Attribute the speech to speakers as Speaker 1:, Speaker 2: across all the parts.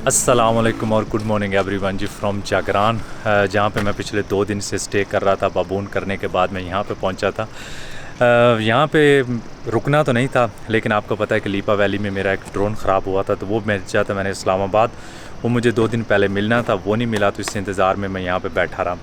Speaker 1: अस्सलामुअलैकुम और good morning everyone ji from Jagran, जहाँ पे मैं पिछले 2 दिन से स्टे कर रहा था। बाबून करने के बाद मैं यहाँ पे पहुँचा था। यहाँ पे रुकना तो नहीं था, लेकिन आपको पता है कि लीपा वैली में मेरा एक ड्रोन ख़राब हुआ था, तो वो मैं चाहता मैंने इस्लामाबाद, वो मुझे 2 दिन पहले मिलना था, वो नहीं मिला, तो इस इंतज़ार में मैं यहाँ पर बैठा रहा।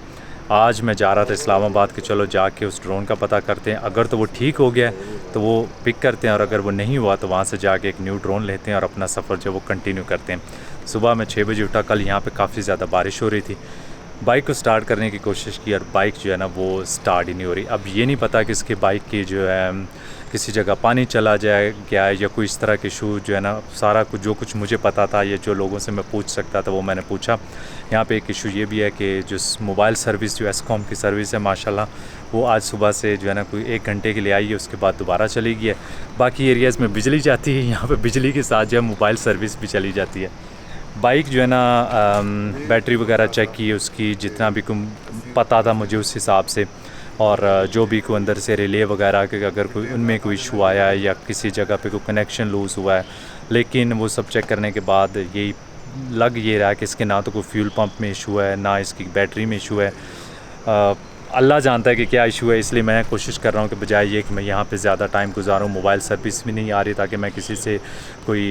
Speaker 1: आज मैं जा रहा था इस्लामाबाद कि चलो जाके उस ड्रोन का पता करते हैं, अगर तो वो ठीक हो गया तो वो पिक करते हैं, और अगर वो नहीं हुआ तो वहाँ से जाके एक न्यू ड्रोन लेते हैं और अपना सफ़र जो वो कंटिन्यू करते हैं। सुबह मैं 6 बजे उठा। कल यहाँ पे काफ़ी ज़्यादा बारिश हो रही थी। बाइक को स्टार्ट करने की कोशिश की और बाइक जो है ना वो स्टार्ट ही नहीं हो रही। अब ये नहीं पता कि इसकी बाइक की जो है किसी जगह पानी चला जाए गया है या कोई इस तरह के इशू जो है ना, सारा कुछ जो कुछ मुझे पता था या जो लोगों से मैं पूछ सकता था वो मैंने पूछा। यहाँ पे एक इशू ये भी है कि जो मोबाइल सर्विस जो एस्कॉम की सर्विस है माशाल्लाह, वो आज सुबह से जो है ना कोई 1 घंटे के लिए आई है, उसके बाद दोबारा चली गई है। बाकी एरियाज़ में बिजली जाती है, यहाँ पे बिजली के साथ जो है मोबाइल सर्विस भी चली जाती है। बाइक जो है ना बैटरी वगैरह चेक की उसकी, जितना भी पता था मुझे उस हिसाब से, और जो भी कोई अंदर से रिले वगैरह के अगर कोई उनमें कोई इशू आया है या किसी जगह पे कोई कनेक्शन लूज़ हुआ है, लेकिन वो सब चेक करने के बाद यही लग ये रहा है कि इसके ना तो कोई फ्यूल पंप में इशू है, ना इसकी बैटरी में इशू है। अल्लाह जानता है कि क्या इशू है। इसलिए मैं कोशिश कर रहा हूँ कि बजाय ये कि मैं यहाँ पे ज़्यादा टाइम गुजारूँ, मोबाइल सर्विस भी नहीं आ रही, ताकि मैं किसी से कोई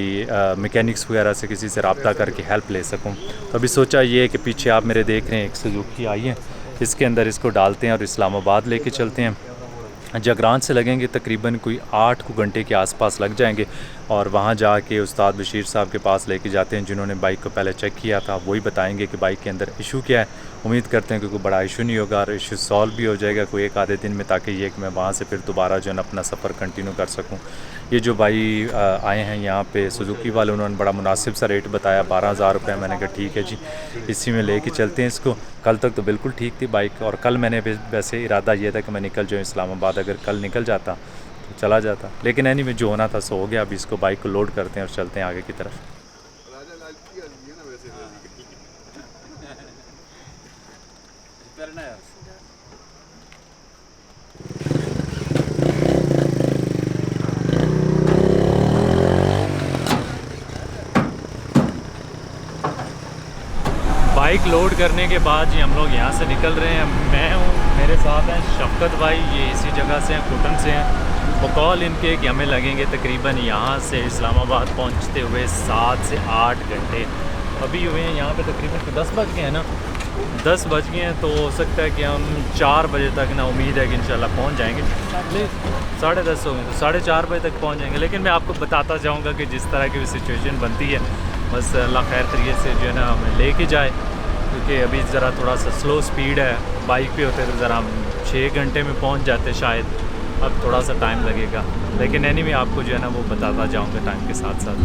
Speaker 1: मैकेनिक्स वगैरह से किसी से रब्ता करके हेल्प ले सकूँ। तो अभी सोचा ये है कि पीछे आप मेरे देख रहे हैं एक सुजुकी आई है, इसके अंदर इसको डालते हैं और इस्लामाबाद लेके चलते हैं। जागरान से लगेंगे तकरीबन कोई 8 घंटे के आसपास लग जाएंगे, और वहाँ जाके उस्ताद बशीर साहब के पास लेके जाते हैं, जिन्होंने बाइक को पहले चेक किया था। वही बताएंगे कि बाइक के अंदर इशू क्या है। उम्मीद करते हैं कि कोई बड़ा इशू नहीं होगा और इशू सॉल्व भी हो जाएगा कोई 1 आधे दिन में, ताकि ये कि मैं वहाँ से फिर दोबारा जो है ना अपना सफ़र कंटिन्यू कर सकूँ। ये जो भाई आए हैं यहाँ पे सुजुकी वाले, उन्होंने बड़ा मुनासिब सा रेट बताया, 12,000 रुपये। मैंने कहा ठीक है जी, इसी में लेके चलते हैं इसको। कल तक तो बिल्कुल ठीक थी बाइक, और कल मैंने वैसे इरादा ये था कि मैं निकल जाऊँ इस्लामाबाद। अगर कल निकल जाता तो चला जाता, लेकिन एनी में जो होना था सो हो गया। अभी इसको बाइक को लोड करते हैं और चलते हैं आगे की तरफ। बाइक लोड करने के बाद जी हम लोग यहाँ से निकल रहे हैं। मैं हूँ, मेरे साथ हैं शफकत भाई, ये इसी जगह से हैं, कुटन से हैं। बकौल इनके कि हमें लगेंगे तकरीबन यहाँ से इस्लामाबाद पहुँचते हुए 7 से 8 घंटे अभी हुए हैं। यहाँ पे तकरीबन 10 बज गए हैं ना, 10 बज गए हैं, तो हो सकता है कि हम 4 बजे तक ना, उम्मीद है कि इंशाल्लाह पहुँच जाएंगे। 10:30 हो गए तो 4:30 बजे तक पहुँच जाएंगे। लेकिन मैं आपको बताता जाऊँगा कि जिस तरह की भी सिचुएशन बनती है, बस अल्लाह खैर तरीके से जो है ना हमें लेके जाए, क्योंकि अभी ज़रा थोड़ा सा स्लो स्पीड है। बाइक पे होते तो ज़रा हम 6 घंटे में पहुंच जाते शायद, अब थोड़ा सा टाइम लगेगा। लेकिन एनी में आपको जो है ना वो बताता जाऊंगा टाइम के साथ साथ।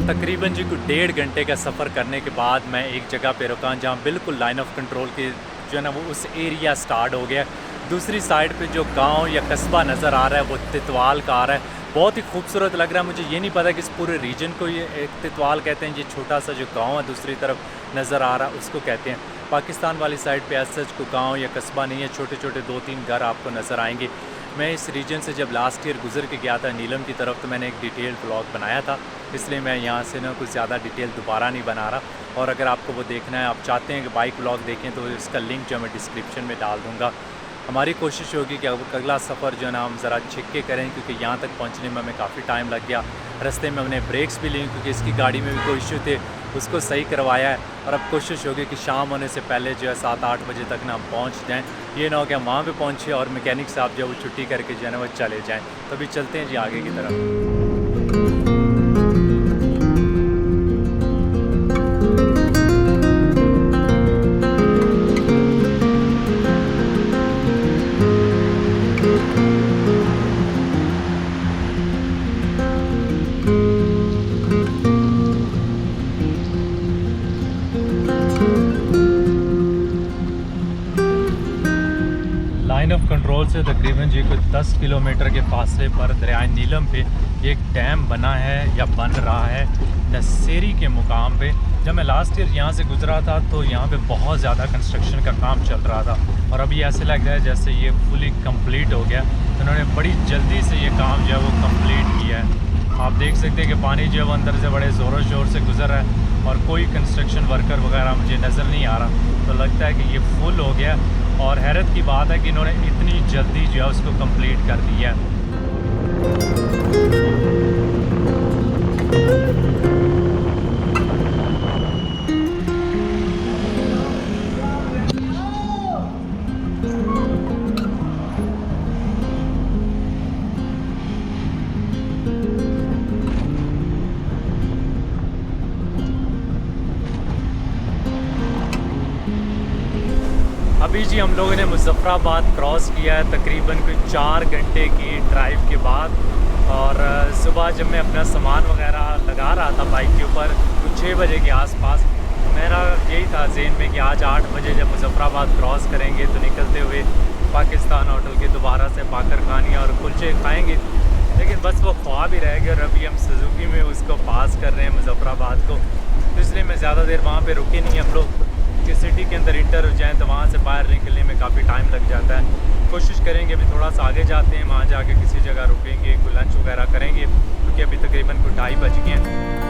Speaker 1: तकरीबन जी कुछ 1.5 घंटे का सफ़र करने के बाद मैं एक जगह पे रुका जहाँ बिल्कुल लाइन ऑफ कंट्रोल के जो है ना वो उस एरिया स्टार्ट हो गया। दूसरी साइड पे जो गांव या कस्बा नज़र आ रहा है वो तितवाल का आ रहा है। बहुत ही खूबसूरत लग रहा है। मुझे ये नहीं पता कि इस पूरे रीजन को ये तितवाल कहते हैं। ये छोटा सा जो गाँव है दूसरी तरफ नज़र आ रहा है उसको कहते हैं। पाकिस्तान वाली साइड पे एज सच को गाँव या कस्बा नहीं है, छोटे छोटे 2-3 घर आपको नज़र आएंगे। मैं इस रीजन से जब लास्ट ईयर गुजर के गया था नीलम की तरफ, तो मैंने एक डिटेल ब्लॉग बनाया था, इसलिए मैं यहाँ से ना कुछ ज़्यादा डिटेल दोबारा नहीं बना रहा। और अगर आपको वो देखना है, आप चाहते हैं कि बाइक ब्लॉग देखें, तो इसका लिंक जो मैं डिस्क्रिप्शन में डाल दूँगा। हमारी कोशिश होगी कि अगला सफ़र जो है ना हम ज़रा छिक के करें, क्योंकि यहाँ तक पहुँचने में हमें काफ़ी टाइम लग गया। रास्ते में हमने ब्रेक्स भी ली क्योंकि इसकी गाड़ी में भी कोई इशू थे, उसको सही करवाया है। और अब कोशिश होगी कि शाम होने से पहले जो है 7-8 बजे तक ना हम पहुँच जाएँ। ये ना हो कि हम वहाँ पे पहुँचे और मैकेनिक साहब जो है वो छुट्टी करके जो है ना वो चले जाएँ। तो अभी चलते हैं जी आगे की तरफ। लाइन ऑफ कंट्रोल से तकरीबन जी कोई 10 किलोमीटर के फासले पर दरियाए नीलम पे एक डैम बना है या बन रहा है नसेरी के मुकाम पे। जब मैं लास्ट ईयर यहाँ से गुजरा था तो यहाँ पे बहुत ज़्यादा कंस्ट्रक्शन का काम चल रहा था और अभी ऐसे लग रहा है जैसे ये फुली कंप्लीट हो गया। उन्होंने बड़ी जल्दी से ये काम जो है वो कंप्लीट किया है। आप देख सकते हैं कि पानी जो है वो अंदर से बड़े ज़ोरों शोर से गुजर रहा है और कोई कंस्ट्रक्शन वर्कर वगैरह मुझे नज़र नहीं आ रहा। तो लगता है कि ये फुल हो गया और हैरत की बात है कि इन्होंने इतनी जल्दी जो है उसको कंप्लीट कर दिया है। अभी जी हम लोगों ने मुज़फ़्फ़राबाद क्रॉस किया है तकरीबन कोई 4 घंटे की ड्राइव के बाद। और सुबह जब मैं अपना सामान वगैरह लगा रहा था बाइक के ऊपर कुछ 6 बजे के आसपास, मेरा यही था ज़हन में कि आज 8 बजे जब मुज़फ़्फ़राबाद क्रॉस करेंगे तो निकलते हुए पाकिस्तान होटल के दोबारा से बाकर खानियाँ और कुलचे खाएँगे। लेकिन बस वो ख्वाब ही रह गया और अभी हम सुजुकी में उसको पास कर रहे हैं मुज़फ़्फ़राबाद को। तो इसलिए मैं ज़्यादा देर वहाँ पर रुके नहीं। हम लोग कि सिटी के अंदर इंटर हो जाएँ तो वहाँ से बाहर निकलने में काफ़ी टाइम लग जाता है। कोशिश करेंगे अभी थोड़ा सा आगे जाते हैं, वहाँ जाके किसी जगह रुकेंगे, कोई लंच वगैरह करेंगे क्योंकि अभी तकरीबन कोई 2:30 बज गए हैं।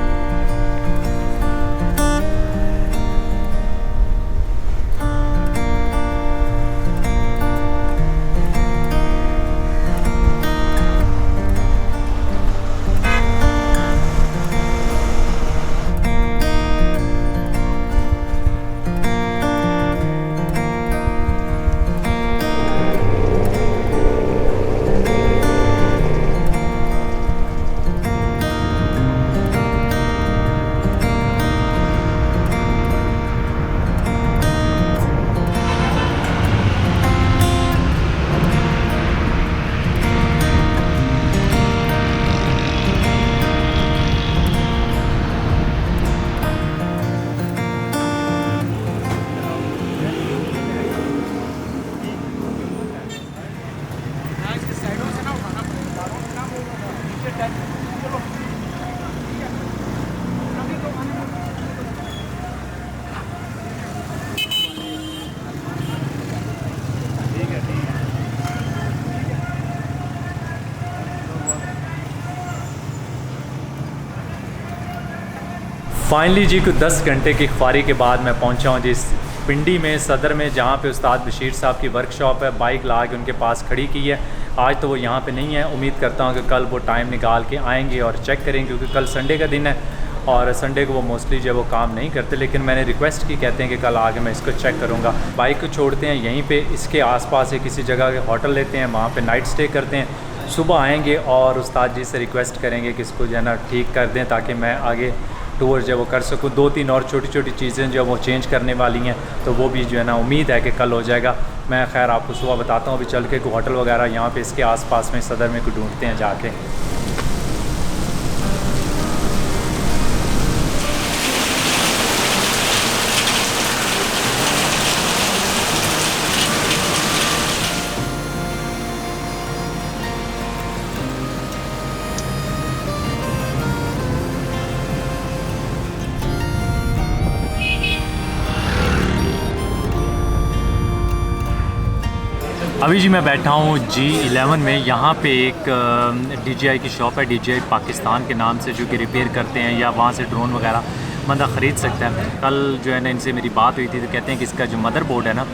Speaker 1: फाइनली जी कुछ 10 घंटे की ख्वारी के बाद मैं पहुंचा हूं जिस पिंडी में सदर में, जहां पे उस्ताद बशीर साहब की वर्कशॉप है। बाइक ला के उनके पास खड़ी की है। आज तो वो यहां पे नहीं है, उम्मीद करता हूं कि कल वो टाइम निकाल के आएंगे और चेक करेंगे क्योंकि कल संडे का दिन है और संडे को वो मोस्टली जो है वो काम नहीं करते। लेकिन मैंने रिक्वेस्ट की, कहते हैं कि कल आके मैं इसको चेक करूँगा। बाइक को छोड़ते हैं यहीं पर, इसके आस किसी जगह के होटल लेते हैं, वहाँ पर नाइट स्टे करते हैं। सुबह आएँगे और उस्ताद जी से रिक्वेस्ट करेंगे कि इसको जो है ना ठीक कर दें ताकि मैं आगे टूर जो वो कर सकूँ। 2-3 और छोटी छोटी चीज़ें जो वो चेंज करने वाली हैं तो वो भी जो है ना उम्मीद है कि कल हो जाएगा। मैं खैर आपको सुबह बताता हूँ। अभी चल के कोई होटल वगैरह यहाँ पे इसके आसपास में सदर में कोई ढूंढते हैं जाके। अभी जी मैं बैठा हूँ G11 में। यहाँ पे एक DJI की शॉप है, DJI पाकिस्तान के नाम से, जो कि रिपेयर करते हैं या वहाँ से ड्रोन वगैरह बंदा ख़रीद सकता है। कल जो है ना इनसे मेरी बात हुई थी तो कहते हैं कि इसका जो मदरबोर्ड है ना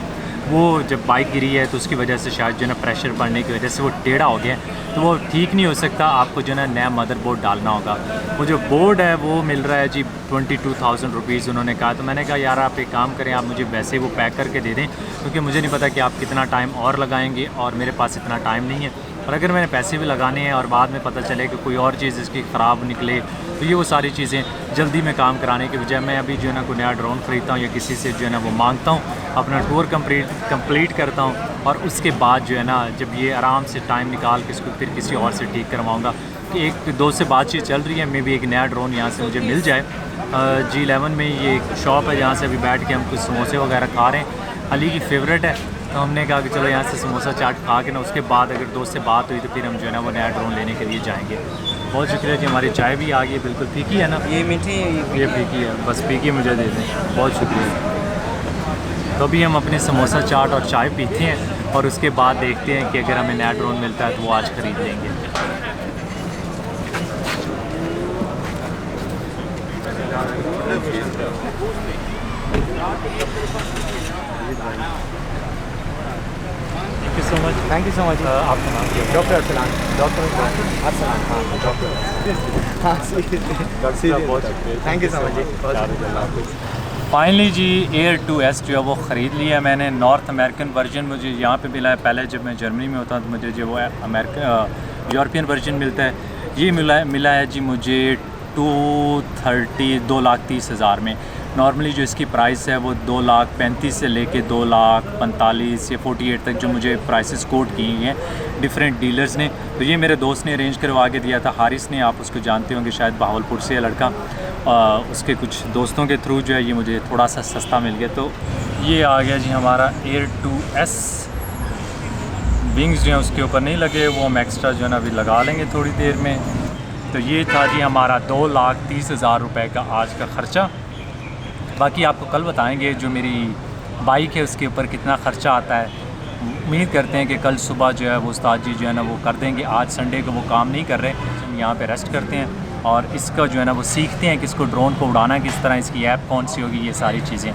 Speaker 1: वो जब बाइक गिरी है तो उसकी वजह से शायद जो है ना प्रेशर पड़ने की वजह से वो टेढ़ा हो गया है, तो वो ठीक नहीं हो सकता। आपको जो है ना नया मदरबोर्ड डालना होगा। वो जो बोर्ड है वो मिल रहा है जी 22,000 रुपीज़ उन्होंने कहा। तो मैंने कहा यार आप एक काम करें, आप मुझे वैसे ही वो पैक करके दे दें, क्योंकि मुझे नहीं पता कि आप कितना टाइम और लगाएंगे और मेरे पास इतना टाइम नहीं है। और अगर मैंने पैसे भी लगाने हैं और बाद में पता चले कि कोई और चीज़ इसकी ख़राब निकले, तो ये वो सारी चीज़ें जल्दी में काम कराने के बजाय मैं अभी जो है ना कोई नया ड्रोन ख़रीदता हूँ या किसी से जो है ना वो मांगता हूँ, अपना टूर कंप्लीट करता हूँ, और उसके बाद जो है ना जब ये आराम से टाइम निकाल के इसको फिर किसी और से ठीक करवाऊँगा। कि एक दोस्त से बातचीत चल रही है, मे भी एक नया ड्रोन यहाँ से मुझे मिल जाए। G11 में ये एक शॉप है जहाँ से अभी बैठ के हम कुछ समोसे वगैरह खा रहे हैं। अली की फेवरेट है, तो हमने कहा कि चलो यहाँ से समोसा चाट खा के ना उसके बाद अगर दोस्त से बात हुई तो फिर हम जो है ना वो नया ड्रोन लेने के लिए जाएंगे। बहुत शुक्रिया जी, हमारी चाय भी आ गई है, बिल्कुल फीकी है ना?
Speaker 2: ये मीठी है,
Speaker 1: ये फीकी है, बस फीकी मुझे दे दें, बहुत शुक्रिया। तो अभी हम अपने समोसा चाट और चाय पीते हैं और उसके बाद देखते हैं कि अगर हमें नया ड्रोन मिलता है तो वो आज ख़रीद लेंगे।
Speaker 2: Thank you so much.
Speaker 1: आपका नाम क्या है?
Speaker 2: डॉक्टर अरसलान। डॉक्टर अरसलान, हाँ डॉक्टर, हाँ सीरियस।
Speaker 1: बहुत शुक्रिया,
Speaker 2: थैंक यू सो मच जी।
Speaker 1: फाइनली जी Air 2S जो है वो ख़रीद लिया है मैंने। नॉर्थ अमेरिकन वर्जन मुझे यहाँ पे मिला है। पहले जब मैं जर्मनी में होता तो मुझे जो वो यूरोपियन वर्जन मिलता है, ये मिला है जी मुझे 2,30,000 में। नॉर्मली जो इसकी प्राइस है वो 2,35,000 से लेके 2,45,000 या 48 तक जो मुझे प्राइसेस कोट की हैं डिफरेंट डीलर्स ने। तो ये मेरे दोस्त ने अरेंज करवा के दिया था, हारिस ने, आप उसको जानते होंगे शायद, बहावलपुर से है लड़का। उसके कुछ दोस्तों के थ्रू जो है ये मुझे थोड़ा सा सस्ता मिल गया। तो ये आ गया जी हमारा Air 2S। विंग्स जो हैं उसके ऊपर नहीं लगे, वो हम एक्स्ट्रा जो है ना अभी लगा लेंगे थोड़ी देर में। तो ये था जी हमारा 2,30,000 रुपये का आज का ख़र्चा। बाकी आपको कल बताएंगे जो मेरी बाइक है उसके ऊपर कितना ख़र्चा आता है। उम्मीद करते हैं कि कल सुबह जो है वो उस्ताद जी जो है ना वो कर देंगे। आज संडे को वो काम नहीं कर रहे, हम यहाँ पे रेस्ट करते हैं और इसका जो है ना वो सीखते हैं कि इसको ड्रोन को उड़ाना किस तरह, इसकी ऐप कौन सी होगी, ये सारी चीज़ें।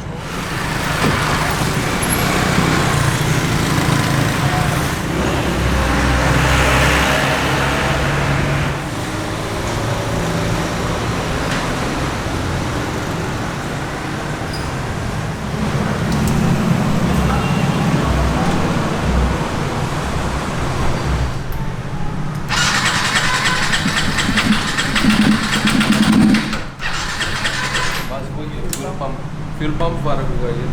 Speaker 2: फ्यूल पंप फ़र्क हुआ ये।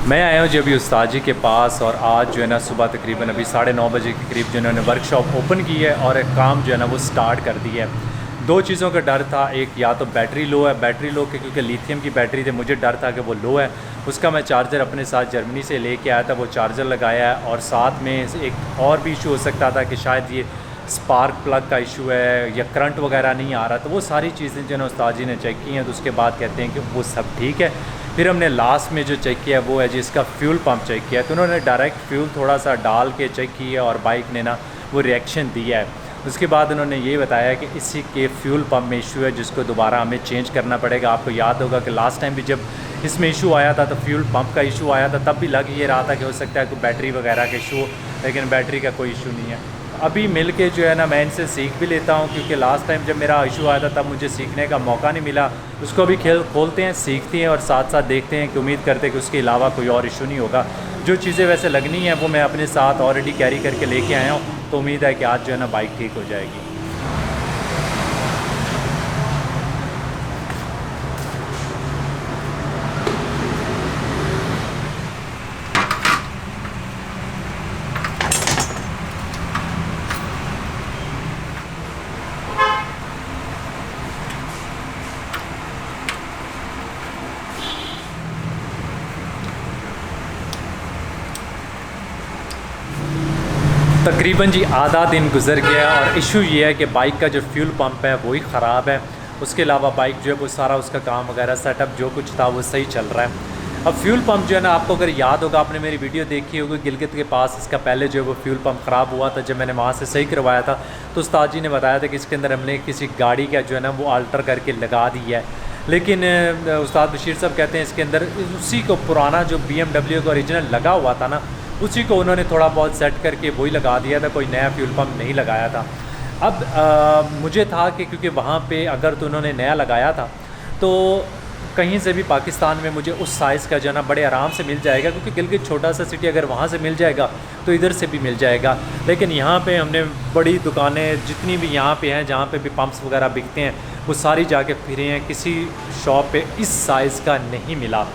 Speaker 1: मैं आया हूँ जी अभी उस्ताद जी के पास, और आज जो है ना सुबह तकरीबन अभी 9:30 बजे के करीब जो इन्होंने वर्कशॉप ओपन की है और एक काम जो है ना वो स्टार्ट कर दिया है। दो चीज़ों का डर था, एक या तो बैटरी लो है, बैटरी लो के क्योंकि लिथियम की बैटरी थी, मुझे डर था कि वो लो है। उसका मैं चार्जर अपने साथ जर्मनी से लेके आया था, वो चार्जर लगाया है। और साथ में एक और भी इशू हो सकता था कि शायद ये स्पार्क प्लग का इशू है या करंट वगैरह नहीं आ रहा। तो वो सारी चीज़ें जो है उस्ताद जी ने चेक की हैं, तो उसके बाद कहते हैं कि वो सब ठीक है। फिर हमने लास्ट में जो चेक किया वो है जिसका फ्यूल पंप चेक किया। तो उन्होंने डायरेक्ट फ्यूल थोड़ा सा डाल के चेक किया और बाइक ने ना वो रिएक्शन दिया है। उसके बाद उन्होंने ये बताया कि इसी के फ्यूल पंप में इशू है जिसको दोबारा हमें चेंज करना पड़ेगा। आपको याद होगा कि लास्ट टाइम भी जब इसमें इशू आया था तो फ्यूल पंप का इशू आया था, तब भी लग ये रहा था कि हो सकता है कोई बैटरी वगैरह का इशू हो, लेकिन बैटरी का कोई इशू नहीं है। अभी मिल के जो है ना मैं इनसे सीख भी लेता हूँ, क्योंकि लास्ट टाइम जब मेरा इशू आया था तब मुझे सीखने का मौका नहीं मिला। उसको भी खोलते हैं, सीखते हैं और साथ साथ देखते हैं कि उम्मीद करते हैं कि उसके अलावा कोई और इशू नहीं होगा। जो चीज़ें वैसे लगनी हैं वो मैं अपने साथ ऑलरेडी कैरी करके लेके आया हूँ, तो उम्मीद है कि आज जो है ना बाइक ठीक हो जाएगी। तकरीबन जी आधा दिन गुजर गया और इशू ये है कि बाइक का जो फ्यूल पंप है वही ख़राब है। उसके अलावा बाइक जो है वो सारा उसका काम वगैरह सेटअप जो कुछ था वो सही चल रहा है। अब फ्यूल पंप जो है ना, आपको अगर याद होगा, आपने मेरी वीडियो देखी होगी गिलगित के पास, इसका पहले जो है वो फ्यूल पंप ख़राब हुआ था। जब मैंने वहाँ से सही करवाया था तो उस्ताद जी ने बताया था कि इसके अंदर हमने किसी गाड़ी का जो है ना वो आल्टर करके लगा दिया है। लेकिन उस्ताद बशीर साहब कहते हैं इसके अंदर उसी को पुराना जो BMW का ओरिजिनल लगा हुआ था ना, उसी को उन्होंने थोड़ा बहुत सेट करके वही लगा दिया था, कोई नया फ्यूल पम्प नहीं लगाया था। अब मुझे था कि क्योंकि वहाँ पे अगर तो उन्होंने नया लगाया था तो कहीं से भी पाकिस्तान में मुझे उस साइज़ का जो है ना बड़े आराम से मिल जाएगा, क्योंकि गिलगित छोटा सा सिटी, अगर वहाँ से मिल जाएगा तो इधर से भी मिल जाएगा। लेकिन यहाँ पे हमने बड़ी दुकानें जितनी भी यहाँ पे हैं जहाँ पे भी पंप्स वगैरह बिकते हैं वो सारी जाके फिरे हैं, किसी शॉप पे इस साइज़ का नहीं मिला।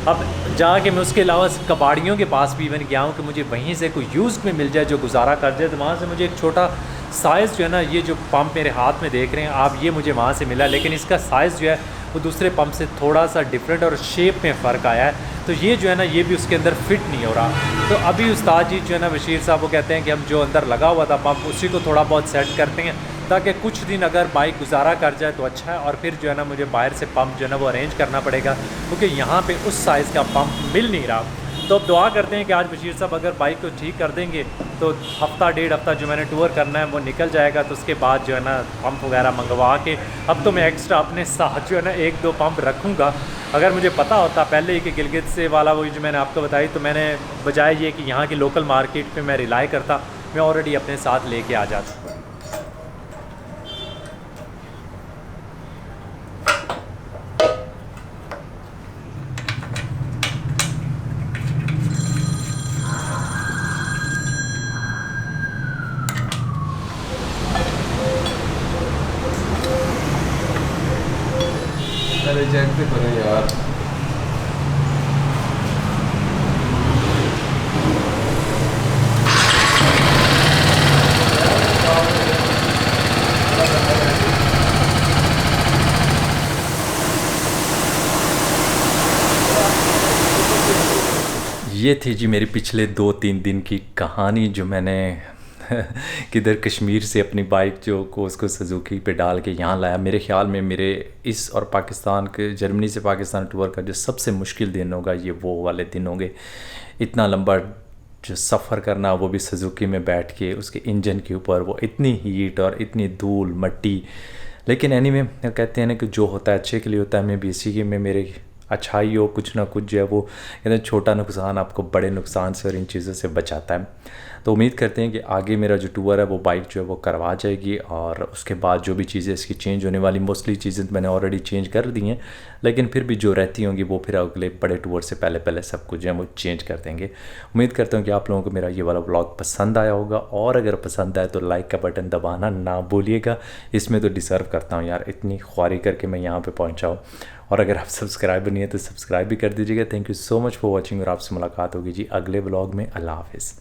Speaker 1: अब जाके मैं उसके अलावा कबाड़ियों के पास भी इवन गया हूँ कि मुझे वहीं से कोई यूज़ में मिल जाए जो गुजारा कर जाए, तो वहाँ से मुझे एक छोटा साइज़ जो है ना, ये जो पंप मेरे हाथ में देख रहे हैं आप, ये मुझे वहाँ से मिला, लेकिन इसका साइज़ जो है वो दूसरे पंप से थोड़ा सा डिफरेंट और शेप में फ़र्क आया है, तो ये जो है ना ये भी उसके अंदर फिट नहीं हो रहा। तो अभी उस्ताद जी जो है ना बशीर साहब वो कहते हैं कि हम जो अंदर लगा हुआ था पंप उसी को थोड़ा बहुत सेट करते हैं ताकि कुछ दिन अगर बाइक गुजारा कर जाए तो अच्छा है, और फिर जो है ना मुझे बाहर से पंप जो है ना वो अरेंज करना पड़ेगा, क्योंकि यहाँ पे उस साइज़ का पंप मिल नहीं रहा। तो अब दुआ करते हैं कि आज बशीर साहब अगर बाइक को ठीक कर देंगे तो हफ़्ता डेढ़ हफ़्ता जो मैंने टूर करना है वो निकल जाएगा, तो उसके बाद जो है ना पंप वगैरह मंगवा के, अब तो मैं एक्स्ट्रा अपने साथ जो है ना 1-2 पंप रखूँगा। अगर मुझे पता होता पहले ही कि गिलगित से वाला वही जो मैंने आपको बताई, तो मैंने बजाय ये कि यहाँ की लोकल मार्केट पर मैं रिलाई करता, मैं ऑलरेडी अपने साथ लेके आ जाता।
Speaker 2: अरे चेक तो करो यार।
Speaker 1: ये थी जी मेरी पिछले 2-3 दिन की कहानी, जो मैंने किधर कश्मीर से अपनी बाइक जो को उसको सुजुकी पे डाल के यहाँ लाया। मेरे ख़्याल में मेरे इस और पाकिस्तान के जर्मनी से पाकिस्तान टूर का जो सबसे मुश्किल दिन होगा ये वो वाले दिन होंगे। इतना लंबा जो सफ़र करना, वो भी सुजुकी में बैठ के उसके इंजन के ऊपर, वो इतनी हीट और इतनी धूल मट्टी। लेकिन एनीवे कहते हैं ना कि जो होता है अच्छे के लिए होता है। मैं भी इसी के में मेरे अच्छाई हो कुछ ना कुछ जो है वो कहते हैं छोटा नुकसान आपको बड़े नुकसान से और इन चीज़ों से बचाता है। तो उम्मीद करते हैं कि आगे मेरा जो टूर है वो बाइक जो है वो करवा जाएगी, और उसके बाद जो भी चीज़ें इसकी चेंज होने वाली, मोस्टली चीज़ें मैंने ऑलरेडी चेंज कर दी हैं, लेकिन फिर भी जो रहती होंगी वो फिर अगले बड़े टूर से पहले पहले सब कुछ जो है वो चेंज कर देंगे। उम्मीद करता हूँ कि आप लोगों को मेरा ये वाला व्लॉग पसंद आया होगा, और अगर पसंद आए तो लाइक का बटन दबाना ना भूलिएगा। इसमें तो डिज़र्व करता हूँ यार, इतनी ख्वारी करके मैं यहाँ पर पहुँचा हूँ। और अगर आप सब्सक्राइब नहीं है तो सब्सक्राइब भी कर दीजिएगा। Thank you so much for watching, और आपसे मुलाकात होगी जी अगले व्लॉग में। अल्लाह हाफ़िज़।